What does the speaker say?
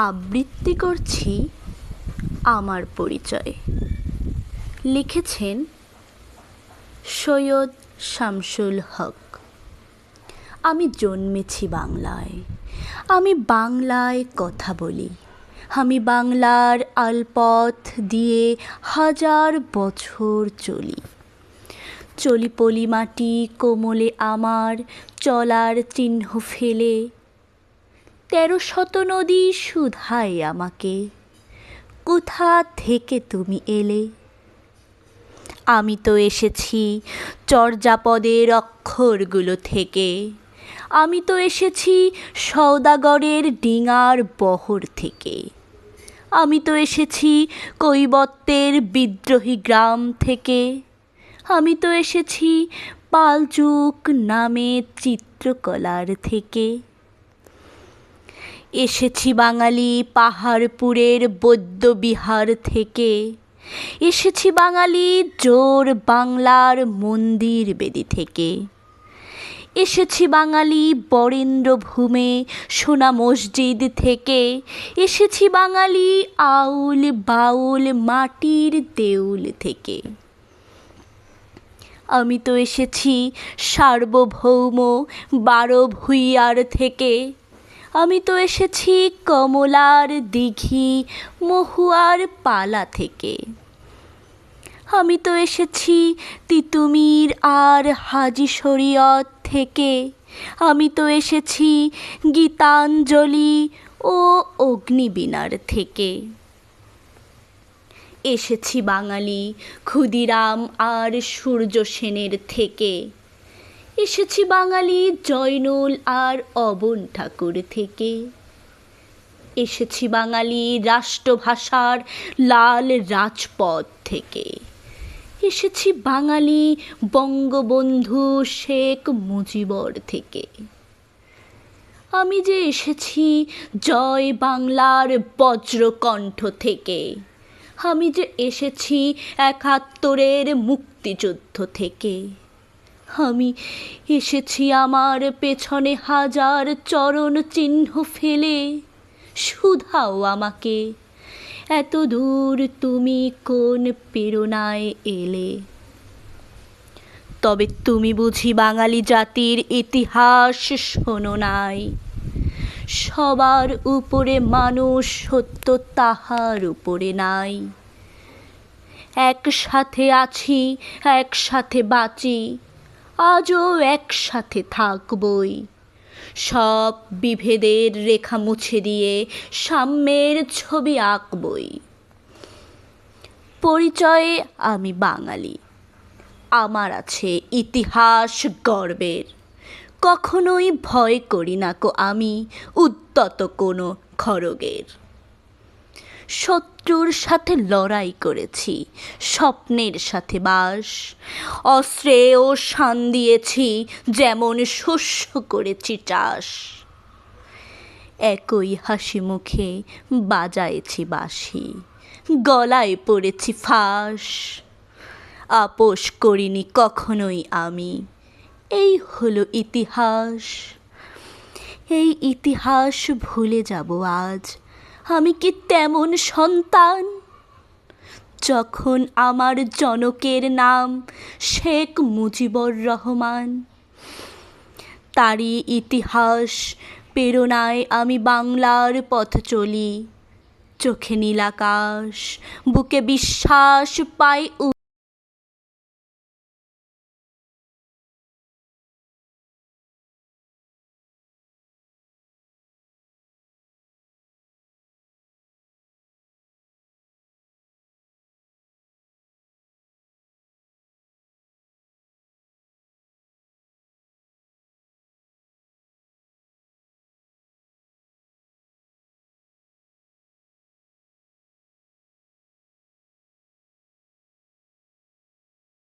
আবৃত্তি করছি আমার পরিচয়। লিখেছেন সৈয়দ শামসুল হক। আমি জন্মেছি বাংলায়, আমি বাংলায় কথা বলি, আমি বাংলার আলপথ দিয়ে হাজার বছর চলি। চলি পলি মাটি কোমলে আমার চলার চিহ্ন ফেলে, ১৩০০ নদী শুধায় আমাকে, কোথা থেকে তুমি এলে? আমি তো এসেছি চর্যাপদের অক্ষরগুলো থেকে, আমি তো এসেছি সওদাগরের ডিঙার বহর থেকে, আমি তো এসেছি কৈবত্যের বিদ্রোহী গ্রাম থেকে, আমি তো এসেছি পালচুক নামের চিত্রকলার থেকে। এসেছি বাঙালি পাহাড়পুরের বৌদ্ধবিহার থেকে, এসেছি বাঙালি জোর বাংলার মন্দির বেদি থেকে, এসেছি বাঙালি বরেন্দ্রভূমে সোনা মসজিদ থেকে, এসেছি বাঙালি আউল বাউল মাটির দেউল থেকে। আমি তো এসেছি সার্বভৌম ১২ ভূঁইয়ার থেকে, আমি তো এসেছি কমলার দিঘি মহুয়ার পালা থেকে, আমি তো এসেছি তিতুমির আর হাজি শরীয়ত থেকে, আমি তো এসেছি গীতাঞ্জলি ও অগ্নিবীণার থেকে। এসেছি বাঙালি ক্ষুদিরাম আর সূর্য সেনের থেকে, এসেছি বাঙালি জয়নুল আর অবন ঠাকুর থেকে, এসেছি বাঙালি রাষ্ট্রভাষার লাল রাজপথ থেকে, এসেছি বাঙালি বঙ্গবন্ধু শেখ মুজিবর থেকে। আমি যে এসেছি জয় বাংলার বজ্রকণ্ঠ থেকে, আমি যে এসেছি ৭১-এর মুক্তিযুদ্ধ থেকে, আমি এসেছি আমার পেছনে হাজার চরণ চিহ্ন ফেলে, শুধাও আমাকে এত দূর তুমি কোন প্রেরণায় এলে? তবে তুমি বুঝি বাঙালি জাতির ইতিহাস শোনো নাই? সবার উপরে মানুষ সত্য তাহার উপরে নাই। একসাথে আছি একসাথে বাঁচি, আজও একসাথে থাকবই, সব বিভেদের রেখা মুছে দিয়ে সাম্যের ছবি আঁকবই। পরিচয়ে আমি বাঙালি, আমার আছে ইতিহাস গর্বের, কখনোই ভয় করি না কো আমি উদ্যত কোনো খড়গের। শত্রুর সাথে লড়াই করেছি, স্বপ্নের সাথে বাস, অস্ত্রেও শান দিয়েছি যেমন শস্য করেছি চাষ। একই হাসি মুখে বাজায়েছি বাঁশি, গলায় পড়েছি ফাঁস, আপোষ করিনি কখনোই আমি। এই হলো ইতিহাস, এই ইতিহাস ভুলে যাব আজ আমি কি তেমন সন্তান? যখন আমার জনকের নাম শেখ মুজিবুর রহমান, তারই ইতিহাস প্রেরণায় আমি বাংলার পথ চলি। চোখে নীল আকাশ, বুকে বিশ্বাস পাই।